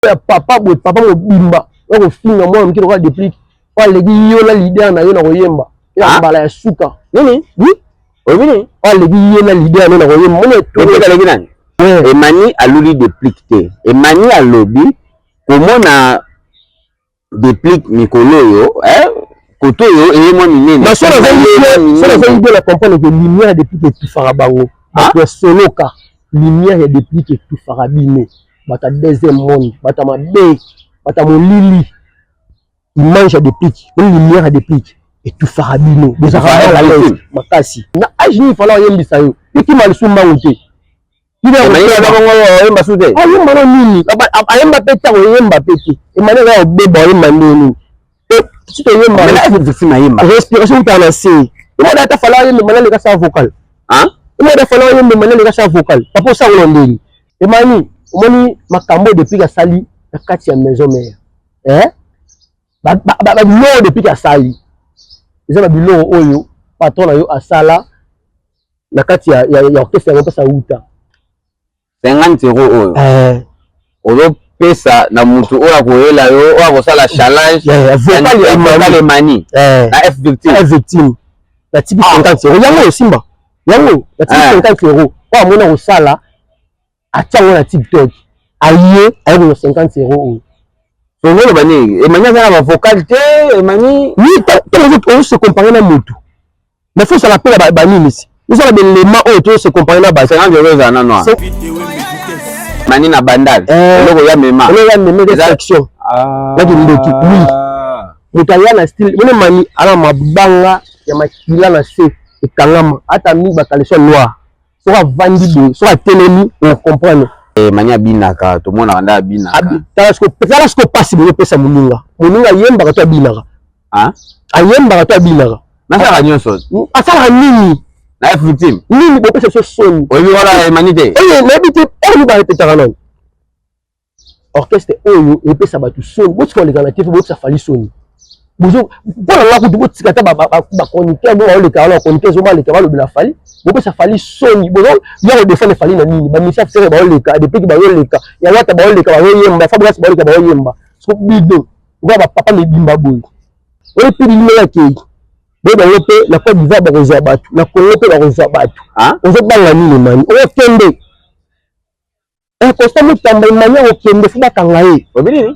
papa mobimba ko finga moi mki ko déplique wa legi yo la leader na yo na koyemba ila mbala ya suka nini oui obini wa legi yo na leader na koyemba mone to ka legi nani Emani aluli déplique te Emani alobi komona déplique mikolo yo koto yo et moi minene na solo za la comprendre que lumière déplique tout farabango parce soloka lumière déplique tout farabino bata deuxième monde bata mabe bata molili il mange des pics une lumière des pics et tout farabino des affaires la l'aise makasi na ajini fala yembisa yo iki malusumba wote il est yemba soute yemba no nini ayemba peta yemba peti emane ga obeba yemba nini si to yemba na effectivement yemba respiration ta na se il data fala yemba manale ka sa vocal il data fala yemba manale ka sa vocal papa sa wolondeli emani omoni makambo depuis ka sali na kati ya maison mère ba bilo depuis ka sali eza ba bilo oyo patron na yo asala na kati ya orchestre ya pesa uta 50 € oyo ozo pesa na mutu oyo akoyela yo oyo akosala challenge vocal Emani na F victime na tipi 50 € yango simba yango na tipi 50 € kwa mona kosala atiango na TikTok aye ayo 50 € oyo songolo bani Emani azala ba vocal te Emani ni to se comparer na mutu mais faut ça l'appelle ba nini ici nous allons les mains auto se comparer na ba 50 € za na noir Emani na bandal loko ya mema des actions na kindoki oui mutaya na style mone Emani ala mabanga ya makila na se ekangama ata mi ba caleçon noir soka vandi bo soka telemi on comprendre Emani abinaka to mona kanda abinaka tarasko pasi bo pesa muninga yemba ka to abinaka ayemba ka to abinaka nasala nyonso asala nini na F victime nini bo pesa so soni oyi wala Emani te na bité oni ba répétera non orchestre oyo e pesa batu soni bo tsiko lekana te bo tsa fali soni bozo bona la kutu bo tsika ta ba chroniqueur bo le ka la chroniqueur zo ba le ka ba lo bila fali bo pesa fali soni bozo ya ko défendre fali na nini ba misa fere ba le ka depuis ba le ka ya wata ba le ka ba yemba fa ba le ka ba yemba so bido ba papa le bimba boy o pili le ke bo ba yope na Côte d'Ivoire ba ko batu na Congo pe ba ko batu ozo banga nini mani o kende constamment tamba Emani o kende fu ba kangaye obili ni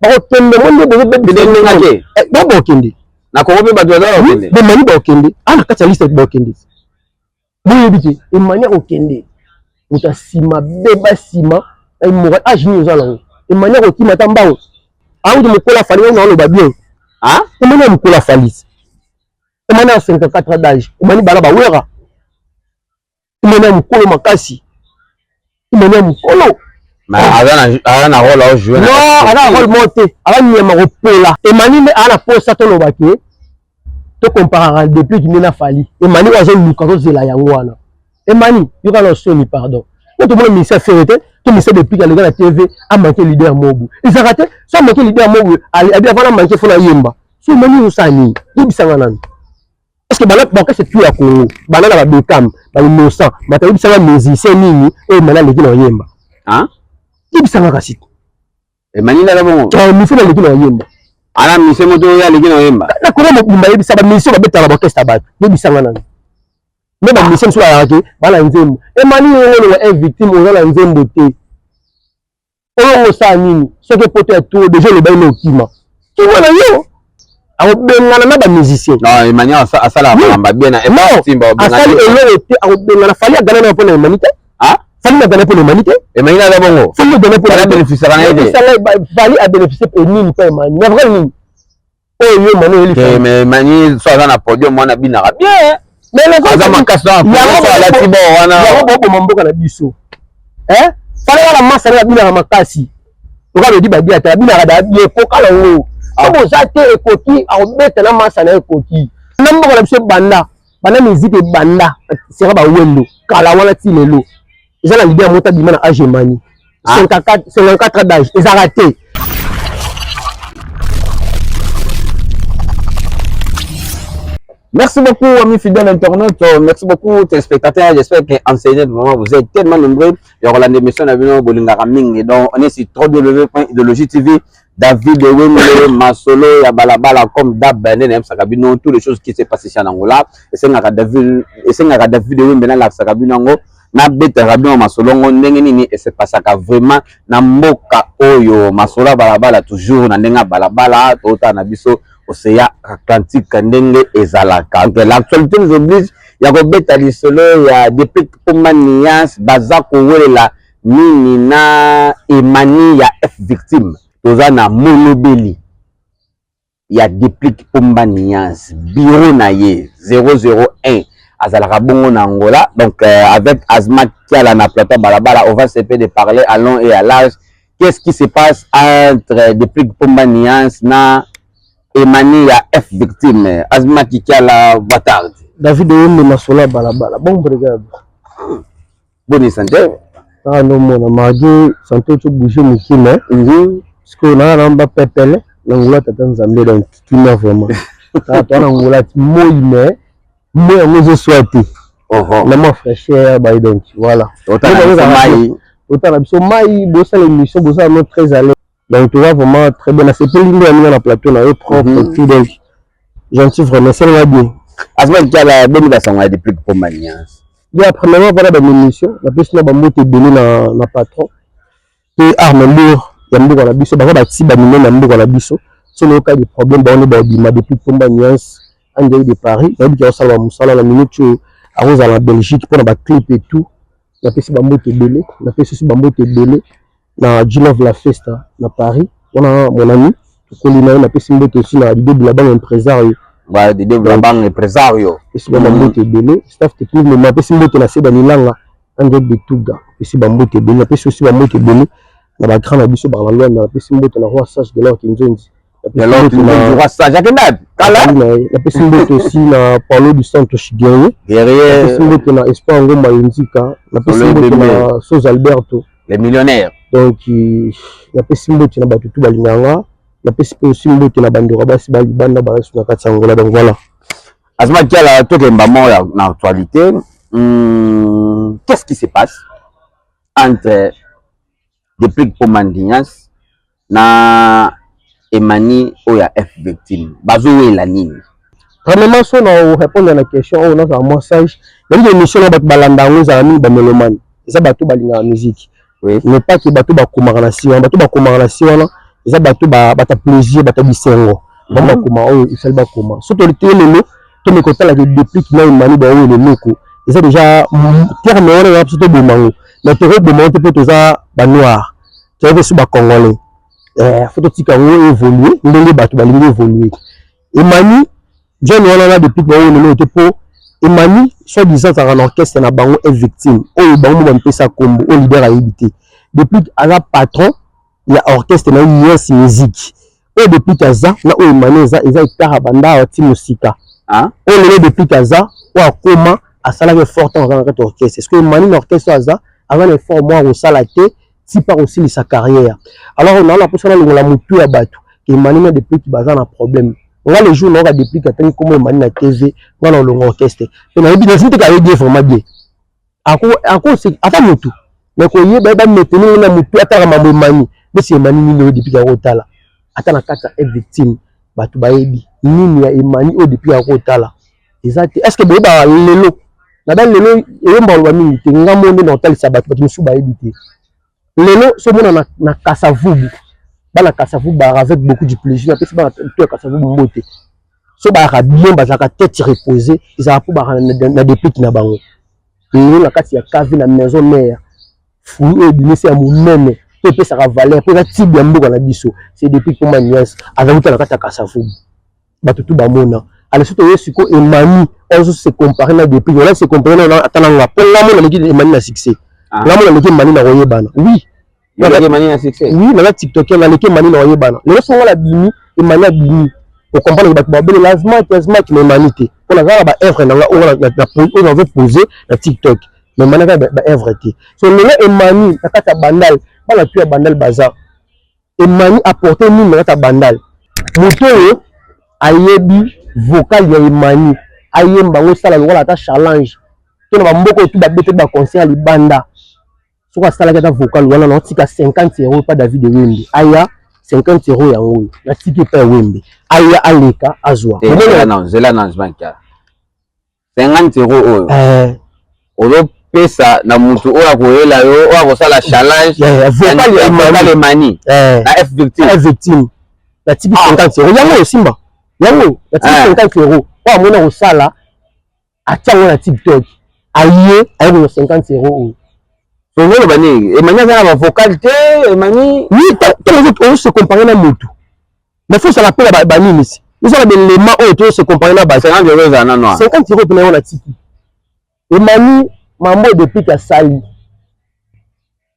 ba ko kende monde bo be bidenge ngake ba bo kende na Congo pe ba do na kende be Emani ba kende ana kati liste ba kende boye biti Emani o kende utasima beba sima ay mo ajini ozala Emani ko kima tambawo awudu mukola fali na lo ba bien Emani mukola fali Emani a 54 ans d'âge Emani bala ba wera Emani mukolo makasi Emani mukolo ana rôle à jouer non ana rôle monté ana nyema ko pola Emani ana posa to lo bake to comparer depuis qu'il n'a fali Emani wa zo luka ko zela yango wana Emani yo ka lo soni pardon to mo ministère ferité to ministère depuis que le gars la TV a manqué leader mobu ils a raté ça manqué leader mobu a bien avant manqué fona yemba so Emani usani ibisanga nani parce que bana ba c'est tout ya Congo bana na ba Bekam ba innocent ba ta ibisanga musicien nini e mana leki na yemba ibisanga kasi Emani na bongo to mi fona leki na yemba ana mi se moto ya leki na yemba na ko mo bimba ibisa ba mission ba beta ba orchestre ba ibisanga nani me ba mission so ya ke bana nzembo Emani yo na victime o na nzembo te o sa nini ce que peut-être tout déjà le bain okima tu vois na yo a bengana na ba musicien non Emani asala ba bien na Timba asala elo te a bengana fali agana na pona Emani te fali na gana pona Emani te Emani na bongo fali na gana pona bénéficier na ide fali a bénéficier et nini pa Emani na vrai nini yo mano eli fait mais Emani so na podium mona binaka bien mais le gars ma casse là la tibo wana ya bo mamboka na biso fali la massa na binaka makasi o ka be di ba dia ta binaka da bien ko kala wo Comme ça, tu es coquille, on met la masse à la coquille. Même pour la banda, la musique est banda, c'est pas Wendo, Kalawana Tilelo. Ils ont la l'idée à monter du mal à Gemani. 54 d'âge, ils ont raté. Merci beaucoup, amis fidèles internautes. Merci beaucoup, téléspectateurs. J'espère qu'enseigné de moment, vous êtes tellement nombreux. Il y aura l'émission d'Avino Bolingaraming. Donc, on est sur www.idéologie TV. David Wemle, Masolo, Yabalabala, comme Dab, Benem, Sakabino, toutes les choses qui s'est passées en Angola. Et c'est David Wemle, la Sakabinango. Na bete rabino masolongo ndenge nini et c'est pas ça vraiment na mboka oyo masola balabala toujours na ndenga balabala tota na biso océan Atlantique ndenge ezalaka. L'actualité nous oblige ya ko beta lisolo ya depuis pomanias bazako welela nini na emani ya F victime toza na monobeli ya déplique pomanias bureau na ye 001 Azalaka Bongo na Angola. Donc avec Azma Kiala na plateau balabala, on va se faire de parler à long et à large. Qu'est-ce qui se passe entre depuis Pombanians na Emania F victime Azma Kiala Batard. David Wemle Masola balabala. Bon regarde. Bonne santé. Ah non mon amadi santé tu bouger mukina. Parce que na ramba pepele na Angola tatanzambe donc tu n'as vraiment. Ah toi na Angola moi mais on nous souhaite la moins fraîcheur bah donc voilà autant maï bossa l'émission bossa notre très à l'aise donc tu vois vraiment très bien c'est plus lindo à la plateau là propre fidèle gentil vraiment ça va bien Azma qui a la bonne façon depuis pour manias bien premièrement voilà dans l'émission la plus là bambo te donner na patron et arme lourd ya mbo la biso ba ti ba mino na mbo la biso sur le cas des problèmes ba on est ba bima depuis pour manias Angeli de Paris, il y a salwa musala la minute à Rose à la Belgique pour la clip et tout. La PC Bambo te belé, la PC Bambo te belé, la Gilove la Festa na Paris. On a mon ami, Colina, la PC Bambo te aussi la idée de la banque impresario. Ouais, l'idée de la banque impresario. PC Bambo te belé, staff technique, mais la PC Bambo te la céda nilanga, Angeli de Touga, PC Bambo te belé, la PC aussi Bambo te belé, la grande abisso par la loi, la PC Bambo te la roi sage de l'or Kinjones. Alors, tu vois ça, Jacques Nab. La personne aussi na Paulo du Santos Chiguerre. La personne qui na Espoir Ngoma Yunzika. La personne qui na Sos Alberto. Les millionnaires. Donc, la personne qui na Batutu Balinganga. La personne qui na Bandora Basi Balibanda Baresu na Katsangola. Donc voilà. Azma Kiala, tout est maman dans l'actualité. Qu'est-ce qui se passe entre depuis Pomandignas na Emani Oya F victime bazoé la nini premièrement si on répondre à la question on a un message même des émissions là balanda on a mis bamelomane ça bato balinga musique oui mais pas que bato bakomara na si bato bakomara na si wana ça bato bata plaisir bata bisengo bamba koma o il ba koma surtout le lelo to me kota la depuis qu'il a Emani ba o le loko ça déjà terme on a surtout de mango mais terre de monter peut ça ba noir tu vois sur ba congolais photo tika évoluer ndenge bato balingi évoluer Emani John wana depuis que on était pour Emani soit disant ça en orchestre na bango est victime o bango mo mpesa kombo o leader a évité depuis à la patron il y a orchestre na yes musique et depuis kaza na o Emani za ikara banda oti musika hein o le depuis kaza o akoma asala que fort dans un orchestre est-ce que Emani l'orchestre aza avant le fort moi au salaté si par aussi sa carrière. Alors on a la personne la mutu ya bato que Emani depuis qui baza un problème. On a les jours on a depuis que tant comme Emani na TV, on a le orchestre. Et na bi desite ka yé vraiment bien. Ako c'est ata mutu. Mais ko yé ba maintenir na mutu ata mambo Emani. Mais c'est Emani ni depuis ka rotala. Ata na kata est victime bato ba yebi. Nini ya Emani o depuis ka rotala. Exact. Est-ce que ba lelo na ba lelo e mba lo mingi te ngamonde na hotel sa bato musu ba yebi. Lelo so mona na Kasavubu bana Kasavubu avec beaucoup de plaisir na pesi bana to Kasavubu mbote so ba ra bien bazaka tête reposée ils a pour na depuis na bango lelo na kati ya cave na maison mère fou et binese ya monene to pesa ka valeur pour la tibia mboka na biso c'est depuis pour manias avec na kati ya Kasavubu bato tout ba mona alors surtout yesiko Emani on se comparer na depuis on se comparer na atananga pour la mona ngi Emani na succès là mon ami Mani na oyebana oui il y a Mani na succès oui na TikTok na leki Mani na oyebana le son la bimi et Mani a bimi pour comprendre que ba bel lazima qui humanité on a ba œuvre na on veut poser na TikTok mais Mani ba œuvre té so le Emani na kata bandal ba la tu bandal bazar Emani apporter ni na kata bandal moto ayebi vocal ya Emani ayemba ngo sala lokola ta challenge to na mboko tout ba bete ba concert libanda soka sala ka ta vocal wana na tika 50 € pa David Wembe aya 50 € yango na tiki pa Wembe aya aleka azwa zela na banka 50 € oyo pesa na mutu oya koyela yo oya kosala challenge vocal emani na F victime na tiki 50 € yango simba yango na tiki 50 € kwa mona kosala atango na TikTok aye aye ko 50 € Fongolo bani emani za na vocal te emani ni to se comparer na mutu mais faut ça l'appelle bani ici nous avons des éléments auto se comparer na ba 50 € za na noir 50 € pena na tiki emani mambo depuis ka sali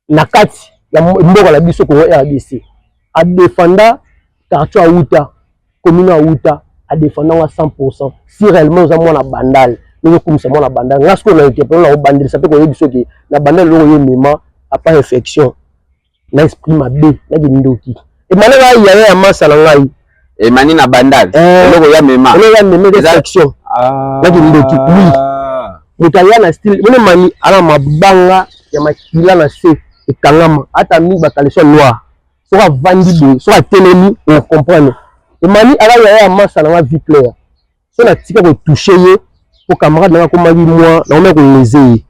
na kati ya mboka la biso ko RDC a défendre quartier Outa commune Outa a défendre à 100% si réellement nous avons la bandale nous comme ça la bandale parce qu'on a été pour la bandale ça peut qu'on biso que la bandale lo yemema a pas réflexion na esprit mabe na bindoki et malera ya ya masala ngai et mani na bandale lo ya mema réflexion na bindoki oui mutaya na style mone mani ala mabanga ya makila na se ekangama ata mi bakaleso noir so va vandi bo so va telemi on comprendre et mani ala ya masala na vie claire so na tika ko toucher ye pour camarade na ko magi moi na on ko leser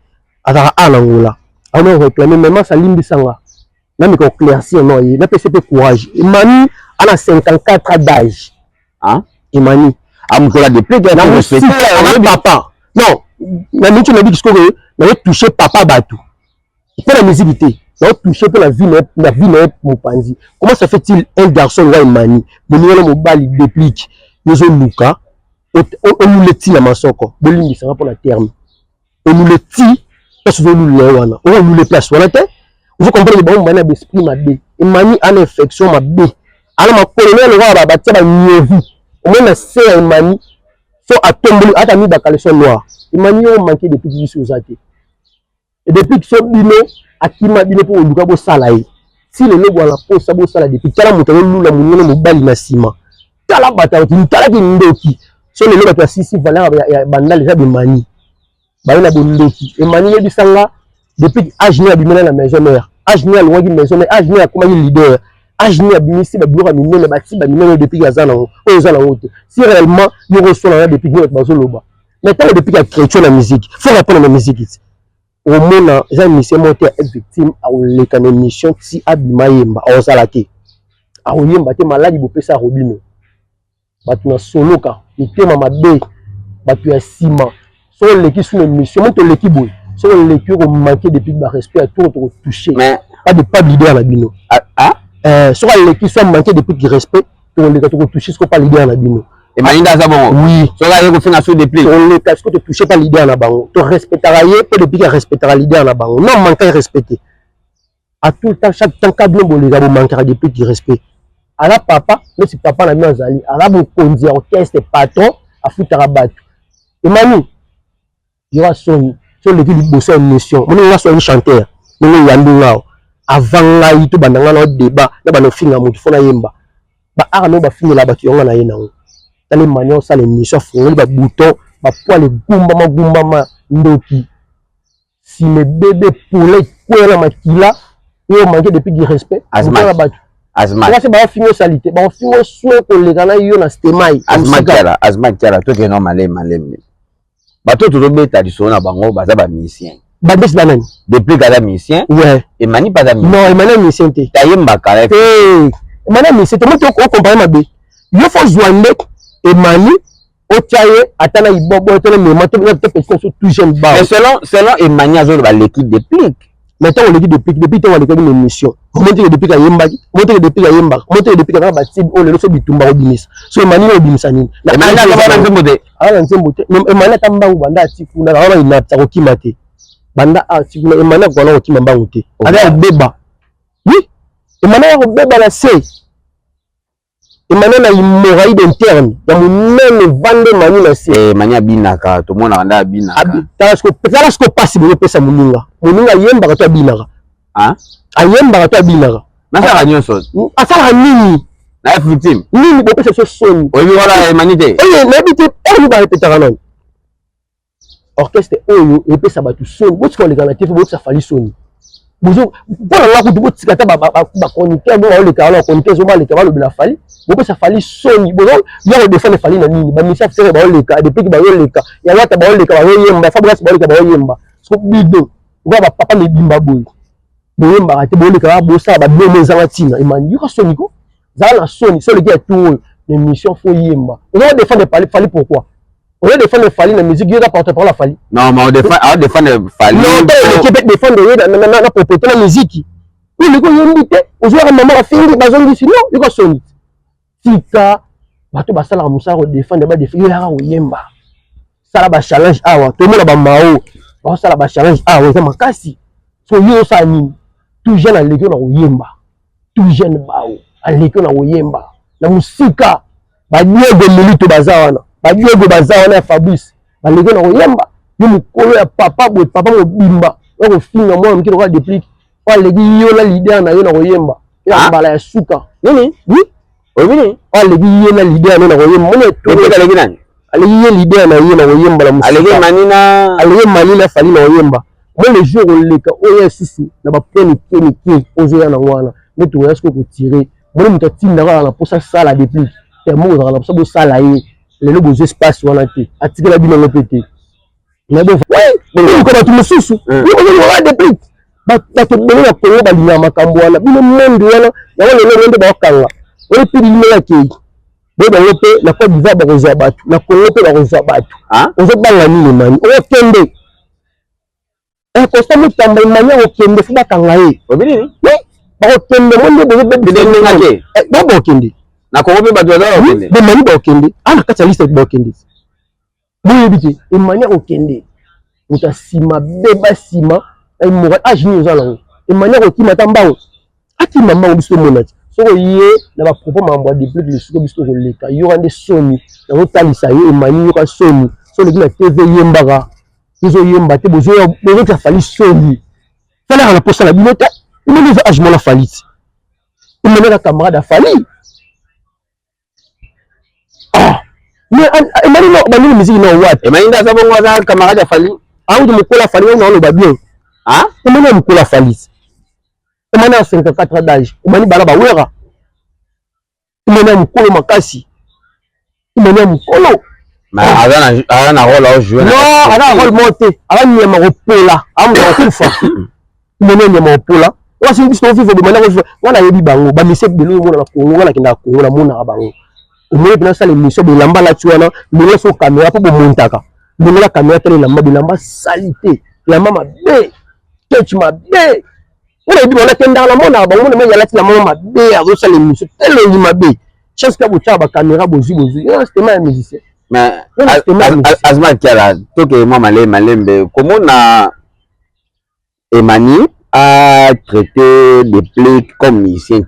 ataka ala ngola on réclamer même ça limbi sanga na mi ko claircir no ye na PCP courage et mani ana 54 ans d'âge hein et mani amkola depuis que na papa non na minute na dit que na toucher papa batou pour la musique na toucher pour la vie na mopanzi comment ça fait-il un garçon wa mani boniola mobali déplique yozo luka on nous le tire masoko bolingi ça pour la terme on nous le tire parce que nous le wana on nous le place wana te vous comprenez bon bana d'esprit mabe et mani en infection mabe ala ma colonel wa ba batia ba nyevu au moins c'est mani so atomboli ata mi ba caleçon noir imani on manqué depuis que je suis et depuis que so bino akima bino pour luka bo sala yi si le logo la po sa bo sala depuis kala moto lula munene mobali na sima tala bata ki tala ki ndoki so le logo to sisi valeur ya bandal za bimani ba na bondoki imani ye bisanga depuis âge ni abimena na maison mère âge ni alwa ki maison mère âge ni akoma ki leader âge ni abimisi ba bureau minene ba ti ba minene depuis yazana o yazana o si réellement yo reçoit depuis que ba zoloba maintenant depuis qu'il y a créé la musique il faut répondre à la musique au moins les musiciens monté à être victime à l'école émission si abima yemba on salate a yemba te maladi bopé ça robino batu na soloka itema mabe batu ya sima so l'équipe sur l'émission monte l'équipe boy so l'équipe ko manquer depuis ba respect à tout pour toucher mais pas de leader la bino so l'équipe soit manquer depuis du respect pour les ko toucher ce ko pas leader la bino et maninda za bon oui so la ko finga sur des plis on les casse que tu toucher pas leader na bango tu respectera ye pour depuis qu'il respectera leader na bango non manquer respecter à tout temps chaque temps ka bien bon les gars manquera depuis du respect ala papa mais si papa na mi azali ala bo konzi orchestre patron a futara batu et manu il va son sur le qui bosser une mission mon va son chanteur mon yandu ngao avant la itu bandanga na débat na ba no finga mutu fona yemba ba ara no ba finga la batu yonga na ye nango les manions ça les missions font les boutons ba poil gumba ma ndoki si les bébés poulet quoi la makila et on manque depuis du respect azma c'est ba fingo salité ba fingo soin ko les gana yo na stemai azma tiara to ke no malem ba to beta di sona bango ba za ba musicien ba des banani depuis que la musicien ouais et mani pas ami non mani musicien te tayemba kare mani musicien te mo to ko comparer mabe yo faut joindre et mani au tiaye atana ibobo atana mais te petit sur tout jeune ba mais selon emani azolo ba l'équipe de plique maintenant on l'équipe de plique depuis temps on l'équipe de mission monte depuis ka yemba monte depuis ka yemba monte depuis ka ba tib o le so bitumba o bimis so emani o bimisa nini na emani ka ba nzembo te ala nzembo te emani tamba banda atiku na ba ina ta ko kimate banda atiku na emani ko na ko kimamba ngote ala beba oui emani ko beba la se et maintenant na immoralité interne ya munene vande mani na se mani binaka to mona anda binaka parce que passe bo pesa muninga yemba ka to binaka hein ayemba ka to binaka na sa nyonso asala nini na victime nini bo pesa so soni oyi wala mani te na bité on ba répéter non orchestre oyo et puis ça va tout son bo tsiko le ganatif bo ça fali son bozo pour la ko bo tsika ta ba chroniqueur bo le kala chroniqueur zo ba le kala le fali bo ça fali son bozo yo défendre fali na nini ba misa faire ba le ka depuis ba le ka ya wata ba le ka ba yemba Fabrice ba le ka ba yemba so bido ba papa me bimba boy boyemba te bo le ka bo ça ba bien mes amatina et man yo ka soniko za la soni so le gars tout l'émission faut yemba on va défendre fali pourquoi on va défendre Fali la musique, il va porter par la Fali. Non, mais on défend Fali. Non, on peut défendre la propriété de la musique. Oui, le gars, il y a une unité. Aujourd'hui, maman a fait une bazon d'ici. Non, il y a son. Tika, bateau basa la moussa défendre ba défendre ya oyemba. Ça la challenge awa, tout le monde a ba mao. Ba ça la challenge awa, ça makasi. So yo sa ni. Tout jeune à l'école na oyemba. Tout jeune bao à l'école na oyemba. La musique ba diego milito bazawana. Ba diego bazawana ya Fabrice. Ba l'école na oyemba. Yo mukolo ya papa boy papa mo bimba. Yo finga moi mukilo ka déplique. Wa legi yo la leader na yo na oyemba. Ya mbala ya suka. Nini? Oui. Oui. Wa legi yo na leader na oyemba. Mone to ka legi nani? Alegi ye leader na yo na oyemba la musika. Alegi manina Fali na oyemba. Moi le jour on leka oya sisi na ba prendre qui ozoya na wana. Mais to ya sko ko tirer. Moi muta tinda na pour ça la déplique. Et moi dans la pour ça la ye. Les lobos espace wana te. Atike la bino lopete. Mais bon, ouais, ko ba tu mususu. Yo ko la déplique. Ba to bino na ko ba linya makambo wana. Bino monde wana. Ya wana le monde ba kanga. Oye pili ya kei. Beba yope la Côte d'Ivoire ba roza batu. La Congo pe ba roza batu. Ozo banga ni mani. O kende. Un constat mo tamba mania o kende fu ba kanga ye. Obini ni? Oui. Ba o kende mo bozo be bidene ngake. Ba ba o kende. Na Congo pe ba doza o kende. Be mani ba o kende. Na kati liste ba o kende. Bo yebite e mania o kende. Uta sima beba sima ay mo ajini ozala. E mania o kima tamba o. Ati mama o biso monati. Soko ye na ba propos mambo déplique le suko biso ko leka yo rande soni na otalisa yo mani yo ka soni so le na TV yembaka biso yemba te bozo ka Fali soni sala na posa la binota il me dit age mo la Fali il me la camarade à Fali mais mani no ba ni musique no what e mani nda sa bongo za camarade à Fali a ou mo ko la Fali no lo ba bien e mani mo ko la Fali. On a 54 ans d'âge. On a balaba wera. On a mukolo makasi. On a mukolo. Mais avant na rôle à jouer. Non, avant rôle monté. Avant ni ma pola. Avant na kufa. On a ni ma pola. Wa si biso vivre de manière wana yebi bango. Ba mise de nous na Congo wana kinda Congo na mona bango. On me bien ça les missions de lamba la tuana. Le so caméra pour montaka. Le la caméra tele lamba de lamba salité. Lamba ma bé. Ketch ma bé. On a dit on a qu'un dans la monde, on a mis la maman bé à reçu les musiques. Elle est ma bé. Chance que vous avez caméra bozi. C'était ma musicien. Mais Azma Kiala, toi que moi malembe, comment na Emani a traité des plaies comme musicien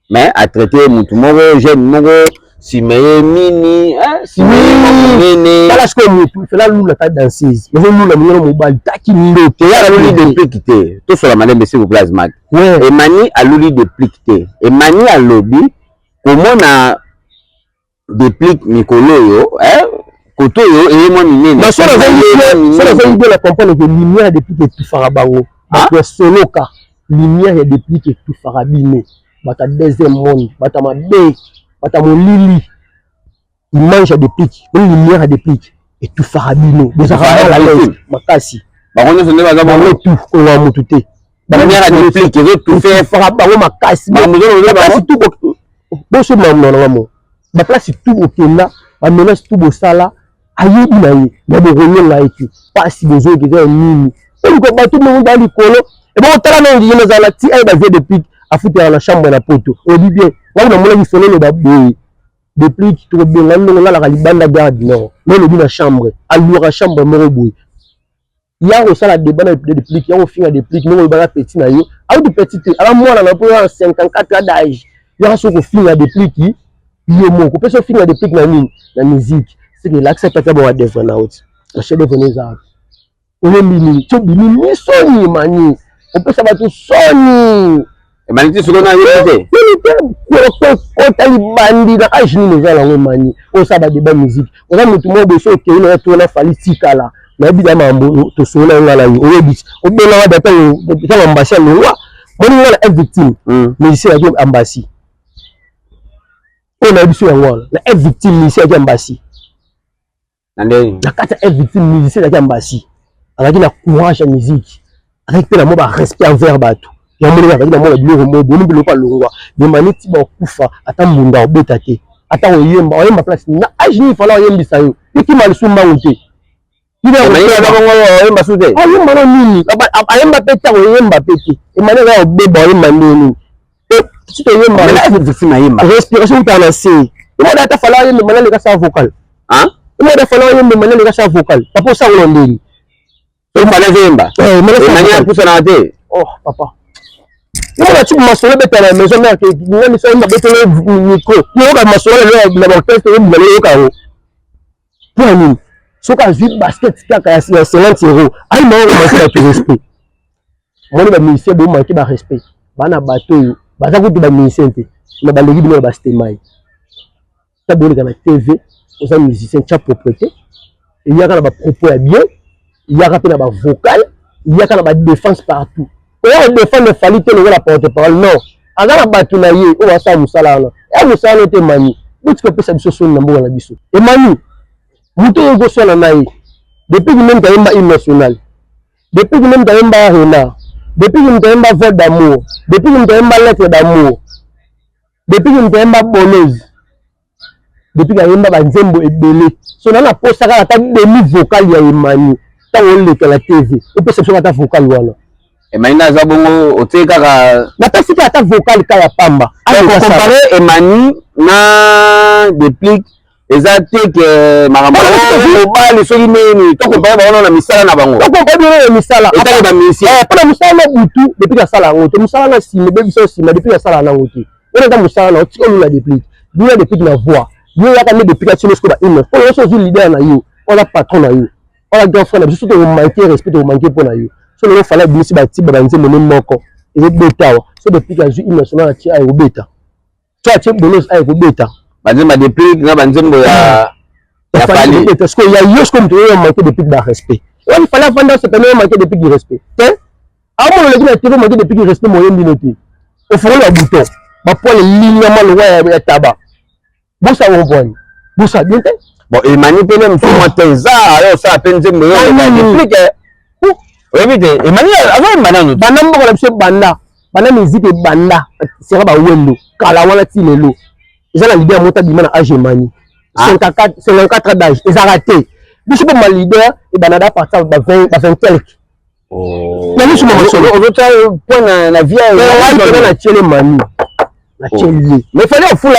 mais a traité Moutoumoro, jeune Moro, Simeye Mini, Simeye Mini. Parce que Moutou, c'est là où la taille danseuse. Mais nous la meilleure mobile, taki ndote. Il y a la loli de plaies quitté. Tout sur la madame s'il vous plaît Azma. Emani a loli de plaies quitté. Emani a lobby. Comment na déplique Mikolo yo, koto yo et moi minene. Mais ça va aider la comprendre que lumière depuis que tout farabango. Parce que soloka lumière et depuis que tout farabine. Bata deuxième monde, bata ma bé, bata mon lili. Il mange des pics, une lumière des pics et tout farabine. Des arabes la lèvre, makasi. Ba on ne va pas tout on va moututer. La lumière des pics et tout faire farabango makasi. Ba on tout bon ce non ba place tout okenda ba menace tout bosala ayebi na ye na de renyonga eki pasi bezo ke nini on ko ba tout monde dans likolo et bon tala na ndine za la ti ay ba vie de pic a foutre dans la chambre na poto on dit bien wa na mona ki solo le ba boy de pic to benga ndonga la libanda garde non mais le na chambre a lura chambre moro boy ya ko sala de bana de pic ya ko finga de pic no ba petit na yo a de petit ala mwana na pour 54 ans d'âge ya so ko finga de pic yo moko peso finga de pic na nini na musique c'est que l'accepte pas bon devant na out la chef de veneza on est mini to bini soni mani on peut savoir tout soni e mani ti solo na yete ko tali bandi na ajini les ala mani on saba de ba musique on a mutu mo beso ke na to na Fali tikala na bi da mambo to so na ngala yo oyebi obela wa data ta ambassy lo wa moni ngala est victime mais ici avec ambassy on a biso ngala la est victime ici avec ambassy ndeni la kata est victime ici avec ambassy avec la courage à musique avec la mo ba respect envers bato ya moni avec la mo la biloko mo boni biloko longwa de maniti ba kufa ata mbunda obeta te ata oyemba place na ajini fala oyembisa yo iki malisumba wote il a oyemba sute oyemba no nini ayemba peta oyemba pete emane ga obeba oyemba nini tu te yemba la victime ayemba respiration ta se mo data fala oyemba manale ka sa vocal hein mo data fala oyemba manale ka sa vocal papa sa ngondeni so mala yemba mala pusa na te oh papa il y a des masolo beta la maison mère qui ni so yemba beta le micro ni o ka masolo la orchestre ni le ka o pour nini soka zui basket kaka ya 50 €. Aïe ma on manque de respect. Moi ba ministère bo manque ba respect. Bana bato yo baza ko ba ministère te. Na ba legi bino ba stemai. Ta boni kana TV, aux musiciens cha propriété. Il y a kana ba propos ya bien, il y a kana ba vocal, il y a kana ba défense partout. On défend le fali te la porte-parole non. Azana bato na ye o wa sa musala na. E musala te mani. Buti ko pesa biso so na mboka na biso. E mani muto yo gosala naye depuis que même taimba hymne national depuis que même taimba renard depuis que taimba voix d'amour depuis que taimba lettre d'amour depuis que taimba boleuse depuis que taimba banzembo ebele so na posta kala ta demi vocal ya Emani ta wole ka la TV o peut se ta vocal wala Emani na za bongo oteka ka na pasika ta vocal ka ya pamba a comparer Emani na depuis exactement que makambo bali so nini to ko ba ona na misala na bango to ko ba na misala ataka ba misi para musala butu depuis la sala ngoto musala na sime be biso sime depuis la sala na ngoto on est musala na otiko la depuis bien depuis la voix bien ya ka me depuis la chine ko ba ino ko so zo leader na yo on a patron na yo on a grand frère na biso to manquer respect to manquer pour na yo so le fala bisi ba ti ba nzembo moko et betawa so depuis la ju national ti ay obeta to ati bolos ay obeta banzemba depuis na banzembo ya fali parce que il y a eu comme tu as manqué depuis de respect il fallait vendre ce panneau manqué depuis du respect hein avant le gars tu manqué depuis du respect moyen minute au fond le bouton ba pour les lignes mal ouais ya tabac bon ça on voit bon ça bien bon il manipule mfumo tenza alors ça penzembo yo explique oui vite Emani avant banano banambo la biso banda bana musique banda c'est ba wendo kala wala ti lelo ils ont la leader monta bima na âge Emani 54 d'âge ils ont raté biso ba leader et banada partir ba 20 quelques oh na biso mo solo autre point na vie na tiele Mani na tiele mais fallait fula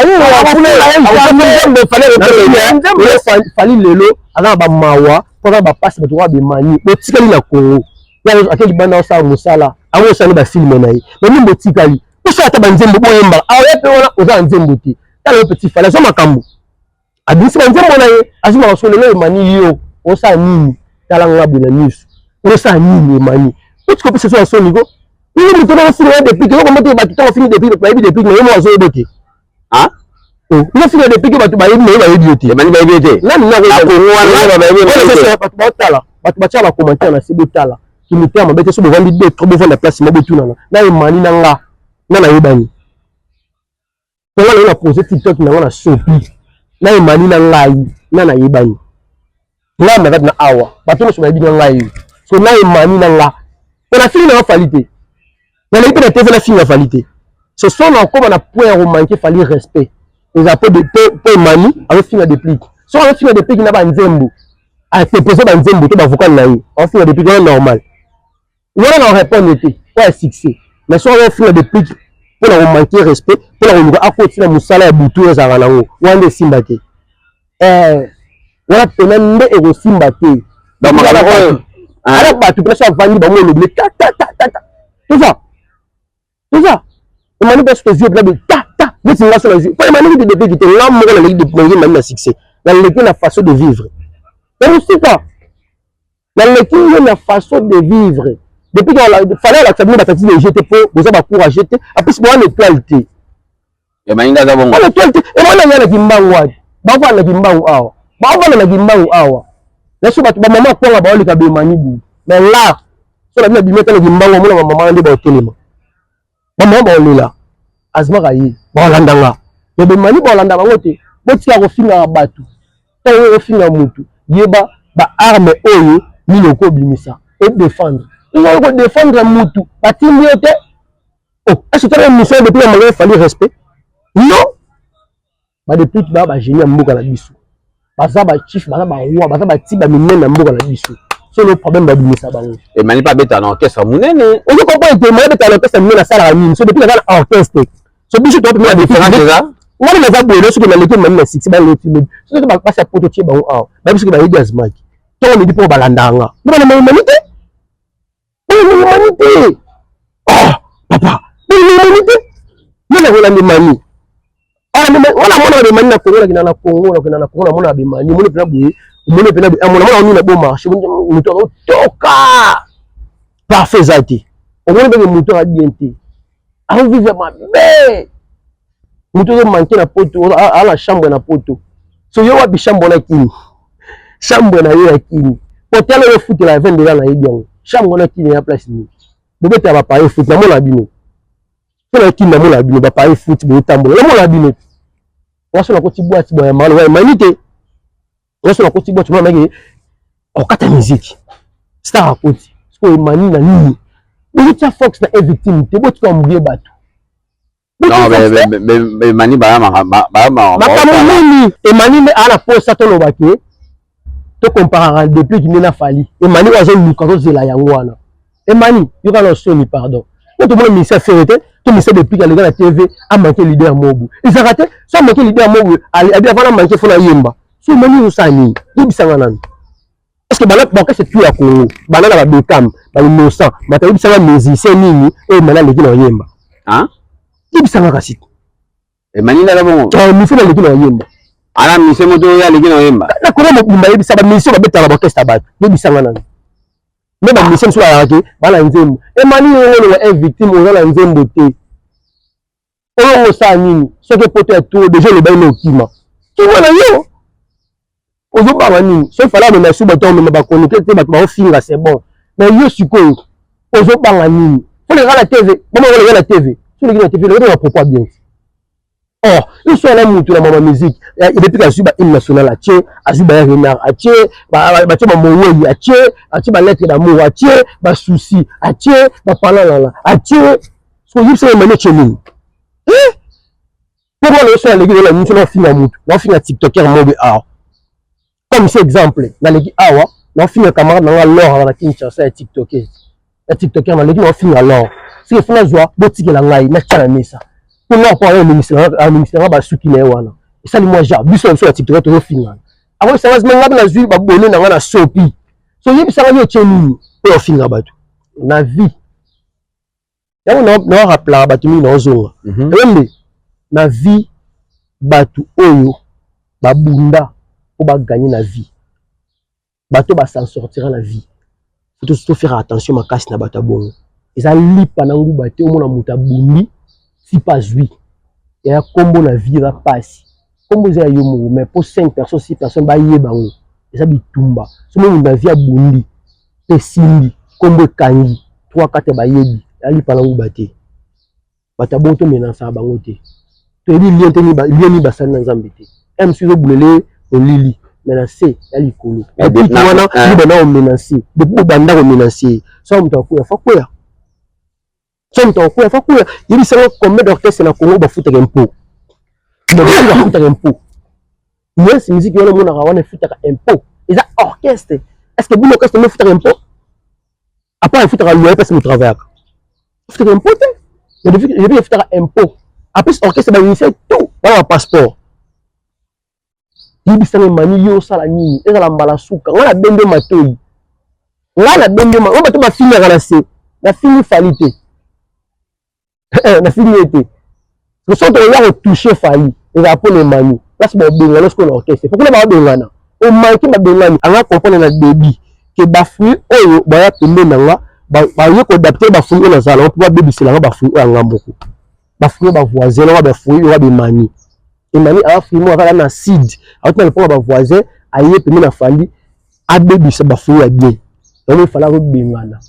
fallait lelo ala ba mawa pour ba passe ba droit be Mani botikali na Congo ya akeli bana sa musala awo sali ba film na yi mais mimbo tikali biso ata ba nzembo boyemba awe pe wana oza nzembo ti tala petit fallait so makambo abisi ba nzembo na ye azima ba solo le Emani yo osa nini tala ngabu na niso osa nini Emani utiko pesa so so nigo ni muto na fini depuis que ko moto ba to fini depuis mais mo azo bote ah oh ni fini depuis que ba to ba yebi ba yebi te Emani ba yebi te nani na ko wana ba yebi ba to tala ba cha ba commentaire na sibo tala qui me terme bête so bovandi de trop bovanda place mo betu na Emani na nga na yebani to wala na poser TikTok na wana sopi na Emani na ngai na yebani na ma na awa ba to so ba yebi na ngai so na Emani na nga on a fini na qualité na les pe na TV na fini na qualité ce sont encore na point romantique fallait respect les appels de peu Emani avec fini de plique so avec fini de plique na ba nzembo a proposer ba nzembo to ba vocal na yi on fini de plique normal voilà on répond était quoi succès mais so on fini de plique pour la romantique respect pour la romantique à côté na musala ya butu ya zara nango wande simbate wala tenande ego simbate donc alors bah tu peux ça vendre dans mon oubli ta tout ça Emani parce que yeux là de ta mais c'est là sur les yeux quand Emani de depuis qui était là mon la ligue de premier même la succès dans la façon de vivre et aussi pas dans la façon de vivre depuis qu'il fallait la famille bataille de jeter pour vous avoir courage jeter après c'est bon étoilité Emani ndaza bongo étoilité et moi na yana kimbangu wapi ba kwa na kimbangu awa ba kwa na kimbangu awa Là sur ba maman quoi ba oli ka be mani bu. Mais là sur la vie bi mettre le mbango mona maman ndi ba telema. Maman ba oli là. Azma ka yi ba landanga. Mais be mani ba landa bango te. Botika ko finga batu. Tawo ko finga mutu. Yeba ba arme oyo ni loko bimisa et défendre. Ils vont défendre mutu. Patindi yote. Oh, est-ce que tu as une mission depuis la il fallait respect? Non. Bah depuis tu vas génie à mboka la biso. Baza ba chief, baza ba roi, baza ba tiba minene à mboka la biso. C'est le problème de bimisa bango. Et mani pas bête en orchestre monene. On comprend que mani bête en orchestre monene la salle à mine. C'est depuis la orchestre. Ce bicho tu peux la différence déjà. On va les abonner sur que la mani na six ba le film. C'est que ba passer prototype ba ah. Ba biso que ba yegas mic. Toi on dit pour balandanga. Non la humanité. Humanité. Oh, papa. Humanité. Non la mani. On a des manières pour la na Congo, na Congo, on a des manières. On a des marché. On toka. Parfait zati. On a des moutons à dienter. On vivre ma belle. Moutons manquer la poto à la chambre na poto. So yo wa bi chambre na kini. Chambre na yo kini. Hotel le foot la 20 $ na yedian. Chambre na kini ya place ni. Bébé ta va parler foot na mon abino. Pour la kini na mon abino ba parler foot bo tambo. Na mon abino. On se la côté boîte tu bois mal ouais manité. On se la côté boîte tu vois mec on kata musique. Star à côté. Parce que mani na nini. Mais tu as Fox na victime, tu peux comme bien battu. Non mais mani ba nini et mani à la pause ça ton obaki. To comparer depuis qu'il n'a fallu. Et mani wa zo lukazo zela yango wana. Et mani, yo ka no soni pardon. Quand tout le monde ministère vérité, tout ministère depuis qu'il a la TV a manqué leader Mobu. Ils ont raté, sans manquer leader Mobu, a bien avant manqué Fona Yemba. So mani usani, yebisanga nani. Est-ce que bana ba c'est tout à Congo. Bana la Bekam, ba innocent, ba ta yebisanga musicien nini et mala leki na Yemba. Hein? Yebisanga kasi. Et mani na la bon. Ah, mi fona leki na Yemba. Ala mi se moto ya leki na Yemba. Na ko mo kumba yebisanga mission ba beta ba orchestre ba. Yebisanga nani. Même la mission sur la radio, bala nzembo. Et mani on est victime on la nzembo te. On sa nini, ce que peut-être déjà le bain au kima. Tu vois là yo. On veut pas nini, ce fallait me sous bâton me ba connecter te ba finga c'est bon. Mais yo sikoyo. On veut pas nini. Faut les la TV, comment on regarde la TV. Sur les TV, le va propos bien. Oh, ils sont là mutu la maman musique. Et depuis que suba hymne national a tché, a suba renard a tché, ba tché ba moyo a tché ba lettre d'amour a tché, ba souci a tché, ba palala a tché. So yip se mané tchémine. Pour moi le son l'église la mutu na finga mutu, na finga TikToker mobe a. Comme c'est exemple, na l'église awa, na finga camarade na lor na Kinshasa ya TikToker. Ya TikToker na l'église na finga lor. Si le fona joie, botikela ngai na tchala mesa. Pour nous parler au ministère ba suki na wana et ça moi ja biso sur la TikTok to finga avant ça va même na zui ba bonne na wana sopi so yebi ça va tcheni pour finga batu na vie ya no rappeler batu mi na zonga embe na vie batu oyo ba bunda pour ba gagner na vie batu ba s'en sortir la vie faut surtout faire attention ma casse na batu bongo eza lipa na ngu batu o mona muta bundi si pas oui, il y a combo la vie va passer. Combo za yomo, mais pour 5 personnes, 6 personnes, bah yé bango. Et ça bitumba. Ce moment la vie a bondi, pessimbi, combo kangi, 3-4 bah yébi. Ali palangu bate. Bata bonto menace à bango te. Tu dis lien teni ba lien ni basan na zambete. M sur boulele au lili. Menacé, ali kolo. Et puis tu vois là, ni bana o menacé. Depuis banda o menacé. Ça on t'a quoi, fa quoi. Somme ton coup, il faut que il y a combien d'orchestres na Congo ba foutre impôt. Ba foutre impôt. Moi c'est musique yo le monde na foutre impôt. Ils a orchestre. Est-ce que vous orchestre me foutre impôt? Après il foutre à l'ouest parce que le travail. Foutre impôt. Mais depuis il foutre impôt. Après orchestre ba initier tout, ba un passeport. Il bisa mani yo sala nini, eza la mbala suka. Ngala bende matoi. Ngala bende ma, on ba to ba finir na se. Na fini falité. La finité. Le son de l'air touché failli. Et après les mani. Là c'est bon benga lorsqu'on orchestre. Pourquoi on va bengana? On manque ma bengani. On va comprendre la débit que bafui oyo baya tomber nanga ba yoko adapter bafui na zala on peut baby c'est là bafui o ngamboko. Bafui ba voisin na bafui o ba mani. Et mani a fui mo na seed. A tout le point ba voisin aye pemi na fandi abebisa bafuya bien donc il fallait bengana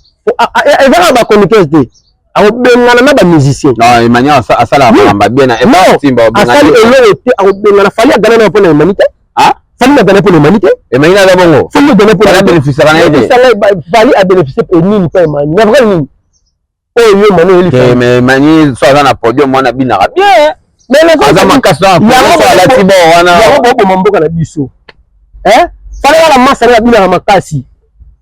ezala ba connecteurs te abengana na ba musiciens non Emmanuel asala ba bien na timba asali eloko te abengana fallait gana na pona humanité fallait na gana pona humanité Emmanuel da bongo fallait gana pona bénéficier na aide fallait a bénéficier et nini pas Emmanuel na vrai nini oh yo Emmanuel il mais Emmanuel so na podium mwana binaka bien mais les autres makaso la tibo wana ya mboka na biso fallait la masse na binaka makasi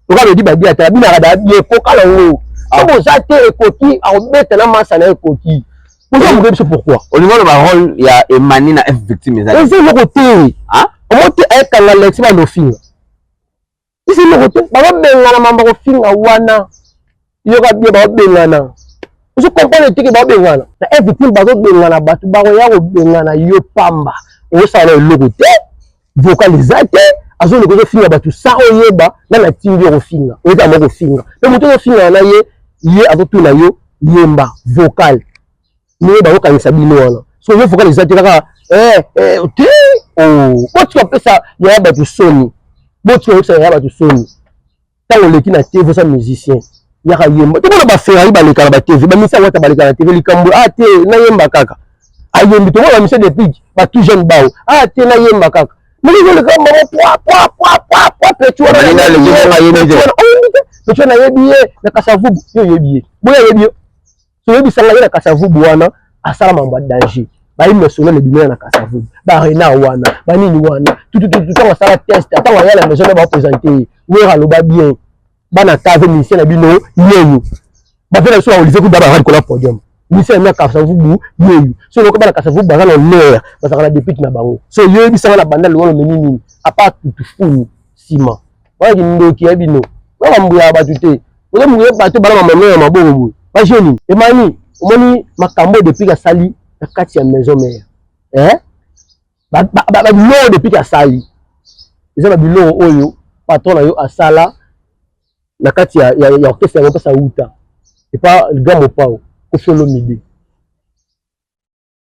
okalo di badia ta binaka da bien kokala ngo Comme ça, ekoki aobeta na masa na ekoki. Pourquoi? Au niveau de ma rôle, il y a Emmanuel na F victime. C'est le côté. Hein? On monte avec la lecture de l'office. C'est le côté. Baba benga na mamba ko finga wana. Yoka bien baba benga na. Je comprends le truc baba benga na. Na F victime baba benga na batu ba ko ya ko benga na yo pamba. O sa le côté. Vocalisateur. Azo le côté finga batu sa oyeba na na tingi ko finga. O ta mo ko finga. Le moto ko finga na ye ye atoto na yo yemba vocal ni ba ko kanisa bino wana so yo vocalisateur kaka te oh boti ko pesa ya ba tu soni boti ko pesa ya ba tu soni tango leki na TV sa musicien ya ka yemba to bona ba Ferrari ba leka ba TV ba misa wata ba leka na TV likambo te na yemba kaka ayembi to bona misa de pig ba tout jeune bao te na yemba kaka mais yo le kambo po petu wana na le yemba yembi petu na yebiye na kasavubu yo yebiye boya yebiye so yebi sanga na kasavubu wana asala mambo danger ba yi mesona le bimena na kasavubu ba rena wana ba nini wana tout tant sala test attends ya la maison ba présenter wera lo ba bien bana cave ministère na bino yeyo ba fera so Olivier Kouda ba ko la podium ministère na kasavubu yeyo so lo ko bana kasavubu ba na l'air ba sala depuis na bango so yebi sanga na banda lo menini a pas tout fou sima wa ki ndoki ya bino ba mbuya ba tuté ozo mbuya ba to bana mama ya mabongo ba jeni Emani omoni makambo depuis ka sali na kati ya maison mère ba bilo depuis ka sali eza ba bilo oyo patron na yo asala na kati ya orchestre ya pesa uta et pas le gars mopao ko solo midi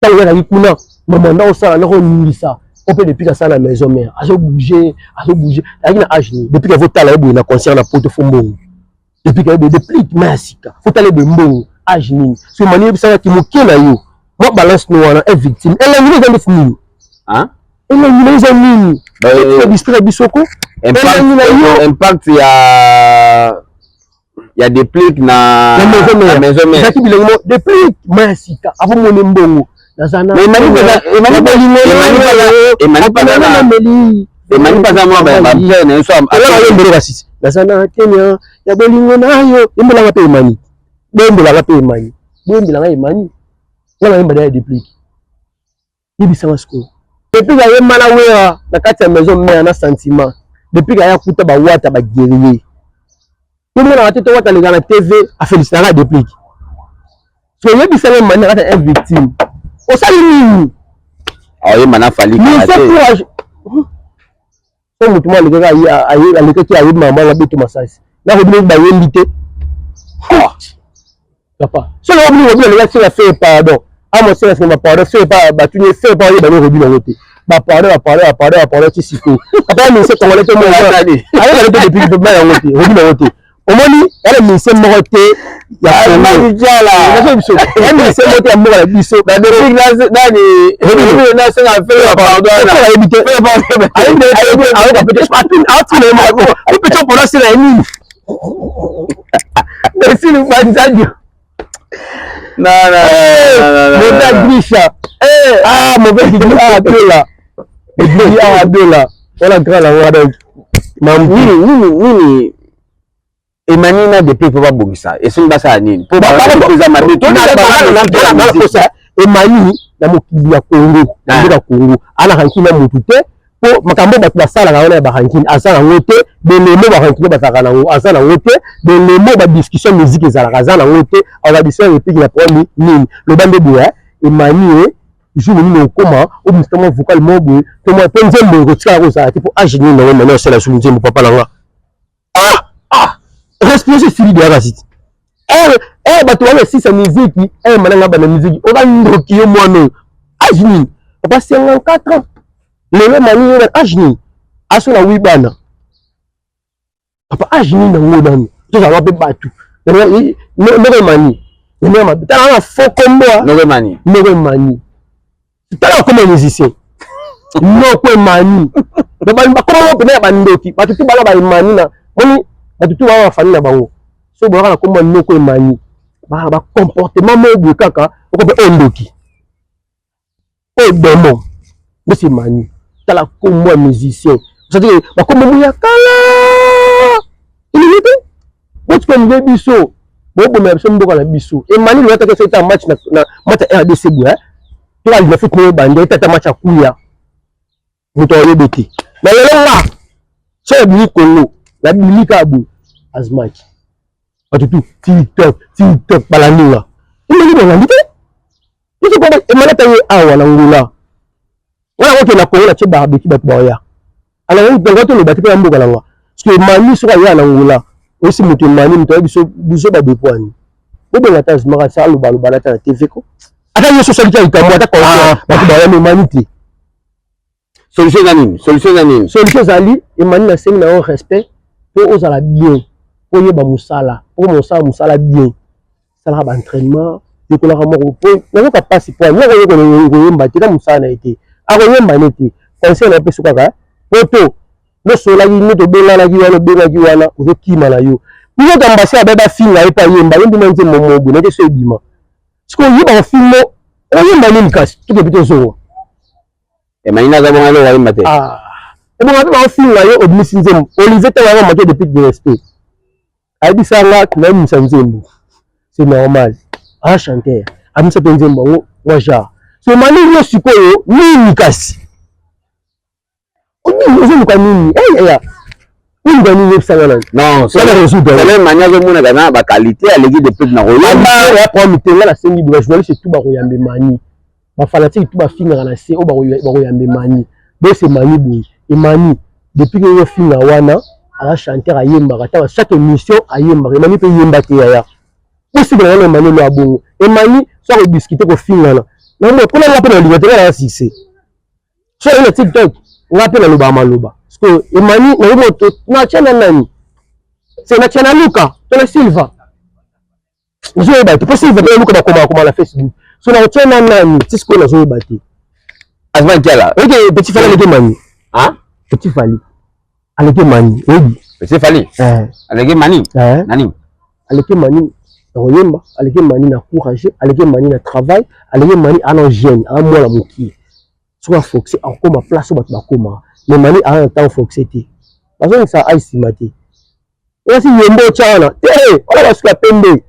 tango na kuna mama na osala na ko ningisa on peut depuis ka sala na maison mère azo bouger avec na âge ni depuis que vous tala na concert na poto fombongo depuis que depuis masika faut aller de mbongo âge ni so mani bisaka ki mokela yo mo balance no wana est victime elle ni ngi fini hein elle ni ngi nini ba distrait bisoko impact ya des pliques na maison mère ça qui bilengo des pliques masika avant mon mbongo nazana Emmanuel pas moi ba plein so ala mbere basisi nazana Kenya ya bolingo nayo imbola pe Emmanuel bembola pe Emmanuel bembola Emmanuel wala mbada ya déplique yibisa sko depuis ya yemana wera na kati ya maison mère na sentiment depuis ya kuta ba wata ba guerrier tout le monde a été wata les na TV a féliciter la déplique so yibisa Emmanuel kata est victime o sali nini ayi mana fali ka so mutu mwa lekaka ayi alekaki ayi mama na beto masasi na ko bino ba yendi te papa so na bino lekaki la faire pardon amo sera c'est ma pardon fait pas ba tu ne fais pas ba no rebi na wote ba pardon ti siko papa mi se tongole te mo ayi la te depuis ba ya wote rebi na wote omoni elle mi se mo te ya ma dijala na so biso elle mi se mo te mo la biso na de nani rebi na se na faire pardon na ebite ayi ba peut-être pas tout le monde ou peut-être pour la c'est la nini merci le banzadio mauvais Grisha mauvais Grisha Abdullah voilà grand la wada nini Emmanuel na depuis pour pas bongisa et c'est ça nini pour pas poser ma tout na ça Emmanuel na mokili ya Congo na Congo ana hankina mutu te po makambo ba basala na ona ba hankina asala ngote de lemo ba hankina ba saka na ngo asala ngote de lemo ba discussion musique ezala kazana ngote ala discussion epique na problème nini le bande de Emmanuel jour ni okoma au instrument vocal mobo to mo penze mbongo tsaka ko sa tipo age ni na na sala sulu nzembo papa na nga responsable siri de rasiti bato wana sisa musique mananga ba na musique o ba ndoki yo mwana age ni papa 54 ans lelo mani yo age ni aso na wibana papa âge nini nango nani tozala mpe bato noko emani tala na fo komboa noko emani tala bakoma musicien noko emani bakoma mo pena ya bandoki bato tu bana baemani na moni bato tu bana bafani na bango so boyaka na komboa noko emani bacomportement moboye kaka okope ondoki oyo démon mbesi emani tala komboa musicien c'est-à-dire bakoma mo ya kala ilité botika nge biso boboma biso mboka na biso emani lo yataka seta match na match RDC boya to ali na foot no bande tata match akuya muto yebeti na lelonga so bi Congo la bilika abu azmatch atutu TikTok balanila imeli balandi te ito ko emani taye awa na ngula wala wote na Congo na cheba biki bat boya ala ngi bengoto lo bati pe mboka langa parce que emani so ya na ngula aussi mutu emani muto biso ba déployer bobe ngata azmaka sa lo bala ta TV ko ata yeso solika ikamwa ata ko ba ba emani te solution zali emani na sengi na respect pour ozala bien pour yeba musala pour musala bien sala ba entraînement de la moko pour na ko passe pour na ko yemba te na musala na été ako yemba neti conseil na peso kaka poto no sola yi no to bela na gi wana ozo kima na yo ni ko ambassadeur baba finga e pa yemba yembi manze momobu na ke so ebima siko yeba filmo o yemba ni kasi to ke bito zo Emani za bonga lo wa yemba te bon ata finga yo obmisi nzembo Olivier te wa manquer de pic de respect aibi sanga na misa nzembo c'est normal a chanter amisa pe nzembo wa ja so mani yo sikoyo nini kasi nini non c'est la manière de mona kana ba qualité à l'équipe de pic na royamba ya pour mitenga la sengi bu journaliste tout ba koyambe mani ba fanatique tout ba finga na se o ba koyambe mani bo c'est mani boy emani depuis que yo finga wana ala chanteur ayemba kata chaque émission ayemba emani pe yemba te ya possible na emani lo abongo emani so ko discuter ko finga na mo ko na pe na liberté na succès so na TikTok ngape na loba maloba parce que emani na moto na chana nani c'est na chana Luka to na Silva zo ba possible na Luka ba koma na Facebook so na chana nani tisiko na zo ba te azman kiala ok petit fali le mani petit fali aleke mani petit fali aleke mani nani aleke mani royemba aleke mani na courage aleke mani na travail aleke mani ana jeune a moi la moki soit foxé encore ma place ba koma mais mani a un temps foxé te parce que ça a estimé et si yembo chana on va se la pembe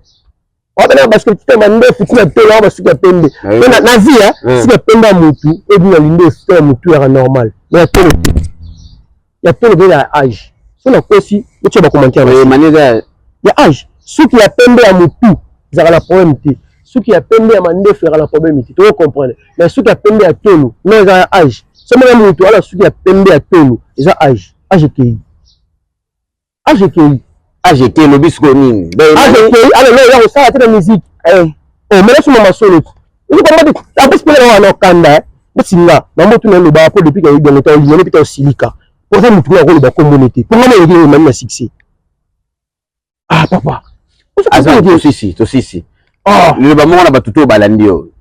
on va parce que tu m'as ndé futi na telo on va se la pembe na vie si la pembe mutu et bien l'indé c'est mutu est normal mais telo ya telo de la âge so na kosi tu vas commenter mani ya âge ceux qui a pembe à mutu ils ont la problème te ceux qui a pembe à mandé faire la problème te tu comprendre mais ceux qui a pembe à telo non ils ont âge seulement mutu alors ceux qui a pembe à telo ils ont âge qui AGK le bisco nini AGK alors là il y a ça la musique mais là sur ma solo il comment dire la base pour la kanda singa na moto na loba pour depuis qu'il y a longtemps il y a peut-être silica pour ça mutu na ko ba communauté pour moi il y a même succès papa asa to sisi le ba mona ba tuto balandi yo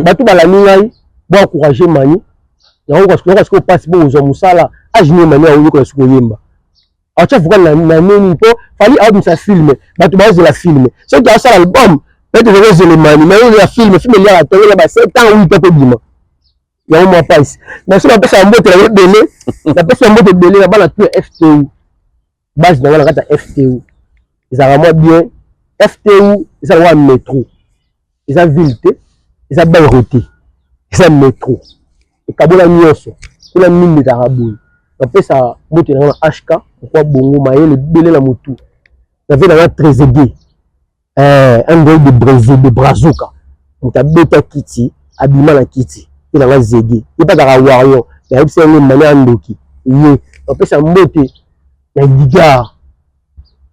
batu balandi ngai bo encourager mani na parce que passe bon aux musala ajine mani a yo ko suko yemba acha vuka na nini po fali album sa filme batu bazo la filme so ki asa album peut-être que les mani mais la film il y a la ba 7 ans ou peut bima ya mo passe mais so la pesa mbote la belé la pesa mbote belé la bana tu FTU base na kata FTU ils a vraiment bien FTU ils a métro ils a ville ils a belle route ils a métro et kabola nyoso kula minde tarabu apesa mbote na HK kwa bongo mayele belé la motu ça fait dans très aidé un gars de Brésil de Brazuca on t'a bêta kiti abima na kiti il a zégué il pas dans wario mais c'est une manière ndoki yé apesa mbote na digar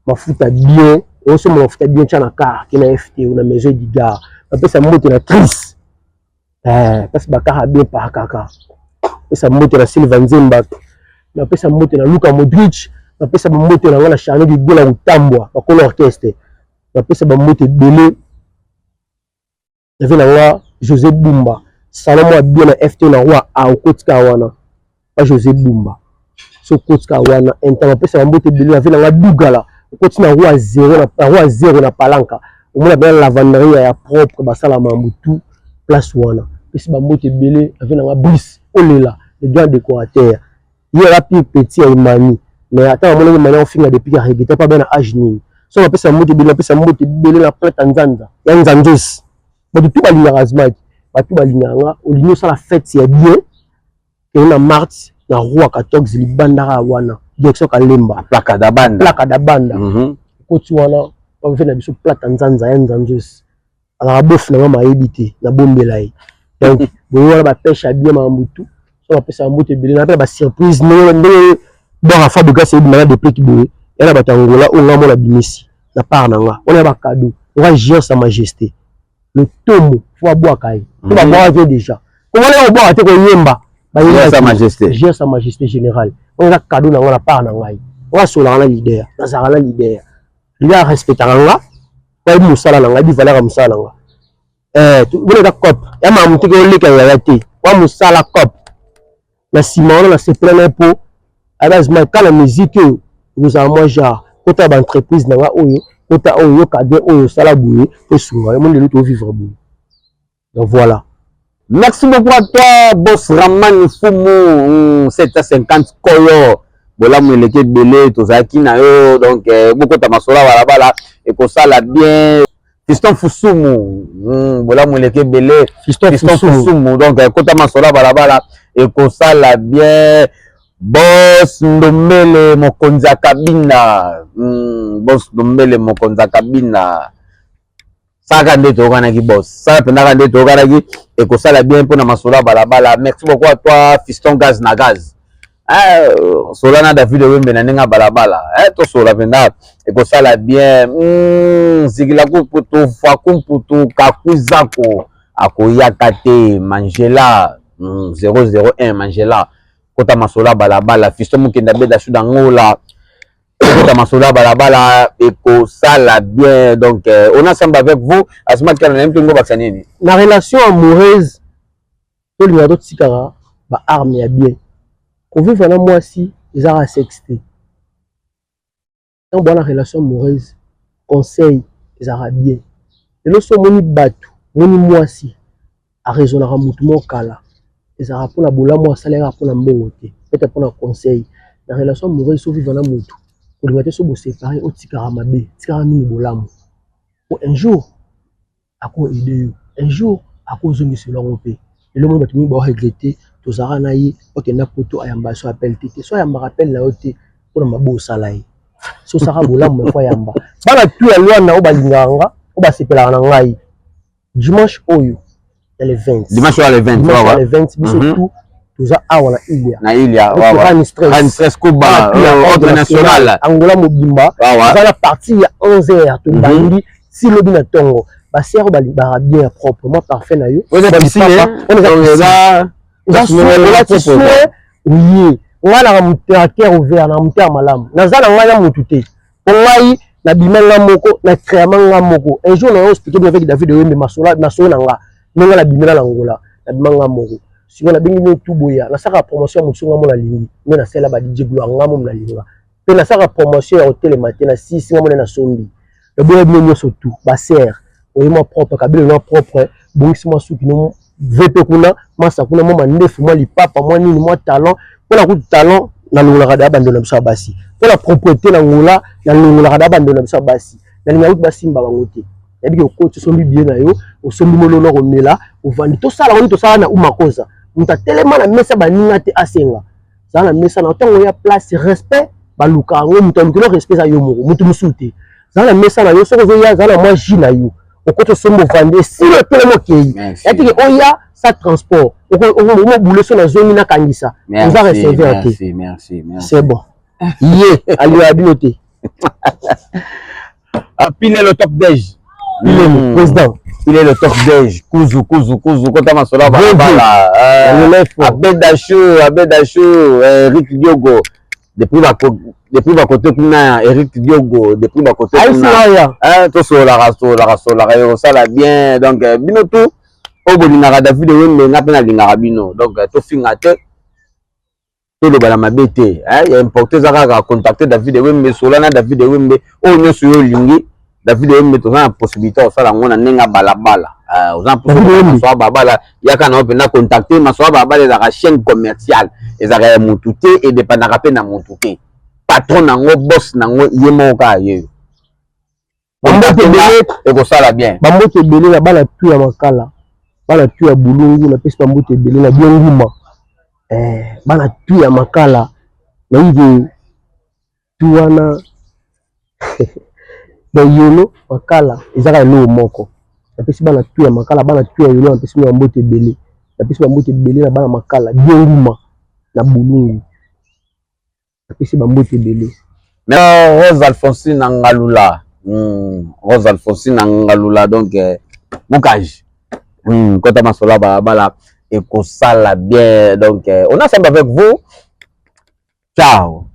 mafuta bien on se mafuta bien tchana car qui na FT ou na maison digar apesa mbote na tris parce que bakara bien par kaka apesa mbote na Sylvain Nzemba na pesa mbote na Luka Modric na pesa mbote na ngala Charles de Gaulle utambwa ba kolo orchestre na pesa mbote belé na vela wa José Bumba Salomo a bien na FT na roi a okotika wana pas José Bumba so kotika wana entama pesa mbote belé na vela wa Dugala okotina roi 0 na Palanka au moins bien lavanderie ya propre basala mambutu place wana pesa mbote belé na vela wa Brice Olela le grand décorateur il y a petit à Imani mais attends mon Imani on finit depuis qu'il regrettait pas bien à âge ni so on pesa mbote belé la plate nzanza ya nzanjos mais tout ba ligne razmat ba tout ba ligne nga au ligne ça la fête c'est bien et na mars na roi 14 libandara wana direction Kalemba plaka da banda ko tu wana on fait na biso plate nzanza ya nzanjos ala bof na ma ebité na bombelai donc bo wana ba pêche à bien mambutu so on pesa mbote belé na ba surprise ndenge bon à fabriquer c'est malade depuis qui boye elle a batangola on a mon abimisi na part na nga on a ba cadeau on va gérer sa majesté le tomo faut boire kai tu vas boire déjà comment on boire te ko yemba ba gérer sa majesté générale on a cadeau na la part na ngai on va sola na leader na zara la leader il a respecté nga pa musala na nga di valeur musala nga tu bon da cop ya ma mutiko lika ya te wa musala cop na simon na se plein po alors quand la musique vous a moi genre quand tu as entreprise na nga oyo quand tu oyo cadre oyo sala boué et souvent mon le tout vivre boué donc voilà merci beaucoup à toi boss Raman Fumu 750 koyo bola mweleke belé tozaki na yo donc beaucoup ta masola balabala et ko sala bien Fiston Fusumu bola mweleke belé Fiston Fusumu donc ko ta masola balabala et ko sala bien Boss Ndombele Mokonza Kabina Boss Ndombele Mokonza Kabina Saka nde tokana ki boss Saka pendaka nde tokana ki Eko sala bien pour na masola balabala. Merci beaucoup à toi Fiston Gaz na Gaz Solana David Wembe na nenga balabala to sola penda Eko sala bien Zigila kuputu Fakumputu Kakuzako Akoyakate Mangela 001 Mangela Kota masola balabala Fiston Mukenda Beda Sudangola Kota masola balabala Eko sala bien donc on a ensemble avec vous Asma Kana Mpengo Baksanini la relation amoureuse to liado tikara ba arme ya bien ko vivre na moi si ezara sexté donc bonne relation amoureuse conseil ezara bien et le so moni batu moni moi si a raisonnera mutu mo kala ezara pour la bola moi salaire pour la mbongo te peut-être pour la conseil la relation amoureuse so vivre na mutu ko liate so bo séparer o tikara mabe tikara mini bolamu pour un jour ako aider un jour ako zongi selon pe et le monde batumi ba regretter to zara na yi okenda poto ayamba so appel tete so ayamba rappel na yote pour na mabo salai so sara bolamu ko yamba bana tu ya lwa na o balinganga o ba sepela na ngai dimanche oyo le 20 dimanche le 20 le 20 biso tout toza awa na Ilia wa stress Kuba ordre national Angola Mobimba za la partie ya 11h to bandi si lobi na tongo ba sero ba bien proprement parfait na yo on est ici on est là oui ngala mutera cœur ouvert na mutera malamu nazala ngala mutute ngai na bimanga moko na créamanga moko un jour na expliquer avec David Wembe masola na nga nonga la bimela na Angola na bimanga moko si on a bengi tout boya na saka promotion musunga mo na lingi mais na sela ba DJ Blue ngamo na linga pe na saka promotion ya hotel matin na 6 ngamo na sombi le boya bien surtout ba serre oyema propre kabile no propre bongisi mo suki no vepe kuna masa kuna mo mandefu mo lipapa mo nini mo talent pona ku talent na lungula kada bando na biso basi pona propriété na ngula na lungula kada bando na biso basi na linga ku basimba bangote yabi ko coach sombi bien na yo osombi mololo ko mela ovandi to sala oni to sala na umakoza muta telema na mesa baninga te asenga sala na mesa na tongo ya place respect baluka ngo muta mukilo respect za yo moko mutu musute sala na mesa na yo soko zo ya sala moi jina yo okoto sombo vande si le telemo kei yatiki oya sa transport o boule so na zone na kangisa on va recevoir merci c'est bon yé ali abinoté Pinel le top déj président il est le top belge. Kuzu, quand on sera là, Abedachou, Eric Diogo, depuis ma côté, Eric Diogo, depuis ma côté, tout ça là bien, donc, bino tout, au bout d'une David Wembe, n'a pas d'Ingarabino, donc, tout finate, tout le balama bête, il y a importé à contacter David Wembe, Solana David Wembe, oh, nous sur Lingi. David Wembe, tu as la possibilité de faire la nenga balabala. Aux emplois, soit babala, il y a qu'un open à contacter, ma soit babala, la chaîne commerciale, les arrêts montouté et des panarapés na montouté. Patron nango, boss nango, yemoka ye. Et pour ça la bien. Bambote belé la bala tu ya makala. Bala tu ya bulungu na pesi bambote belé la bien nguma. Bala tu ya makala. Na hivi tu wana yolo makala ezaka elo moko napesi bana tu ya makala bana tu ya yolo napesi bambote ebele napesi bambote ebele na bana makala bienguma na bulungu napesi bambote ebele. Mais Rose Alphonsine Ngalula, Rose Alphonsine Ngalula, donc Boukage, quand on a cela bala et qu'on ça bien, donc on a ça avec vous. Ciao.